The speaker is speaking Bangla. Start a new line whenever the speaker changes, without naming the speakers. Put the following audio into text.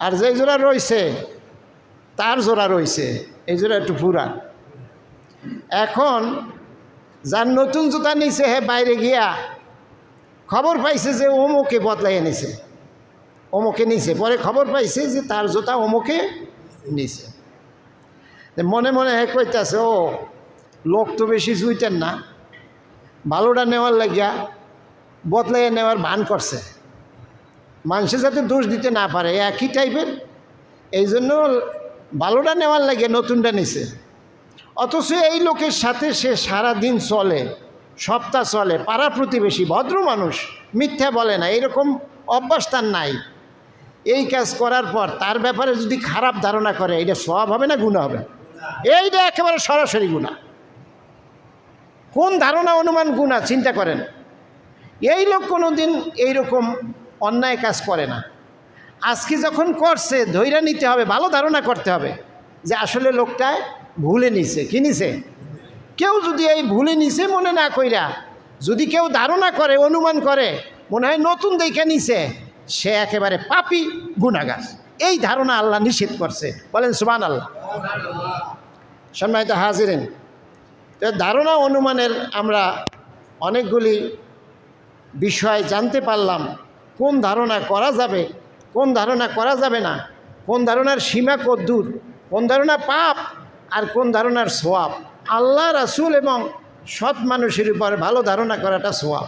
আর যে জোড়া রয়েছে তার জোড়া রয়েছে, এই জোড়া একটু পুরান। এখন যার নতুন জুতা নিছে হে বাইরে গিয়া খবর পাইছে যে অমুকে বদলাই এনেছে, অমুকে নিছে, পরে খবর পাইছে যে তার জুতা অমুকে নিছে। মনে মনে হে কইতাছে, ও লোক তো বেশি জুইতেন না, ভালোটা নেওয়ার লাগিয়া বদলাইয়া নেওয়ার ভান করছে, মানুষে যাতে দোষ দিতে না পারে একই টাইপের, এই জন্য ভালোটা নেওয়ার লাগিয়া নতুনটা নিছে। অথচ এই লোকের সাথে সে সারাদিন চলে, সপ্তাহ চলে, পাড়া প্রতিবেশী, ভদ্র মানুষ, মিথ্যা বলে না, এরকম অভ্যাস তার নাই। এই কাজ করার পর তার ব্যাপারে যদি খারাপ ধারণা করে, এটা সওয়াব হবে না গুনাহ হবে? এইটা একেবারে সরাসরি গুনাহ। কোন ধারণা অনুমান গুনাহ চিন্তা করেন। এই লোক কোনো দিন এইরকম অন্যায় কাজ করে না, আজকে যখন করছে ধৈর্য নিতে হবে, ভালো ধারণা করতে হবে যে আসলে লোকটায় ভুলে নিছে। কি নিছে? কেউ যদি এই ভুলে নিছে মনে না কইরা যদি কেউ ধারণা করে, অনুমান করে, মনে হয় নতুন দেখে নিছে, সে একেবারে পাপী, গুনাহগার। এই ধারণা আল্লাহ নিষেধ করছে, বলেন সুবহানাল্লাহ। সম্মানিত হাজিরিন, তো ধারণা অনুমানের আমরা অনেকগুলি বিষয় জানতে পারলাম। কোন ধারণা করা যাবে, কোন ধারণা করা যাবে না, কোন ধারণার সীমা কদ্দূর, কোন ধারণা পাপ আর কোন ধারণার সওয়াব। আল্লাহ, রাসূল এবং সৎ মানুষের উপর ভালো ধারণা করাটা সওয়াব।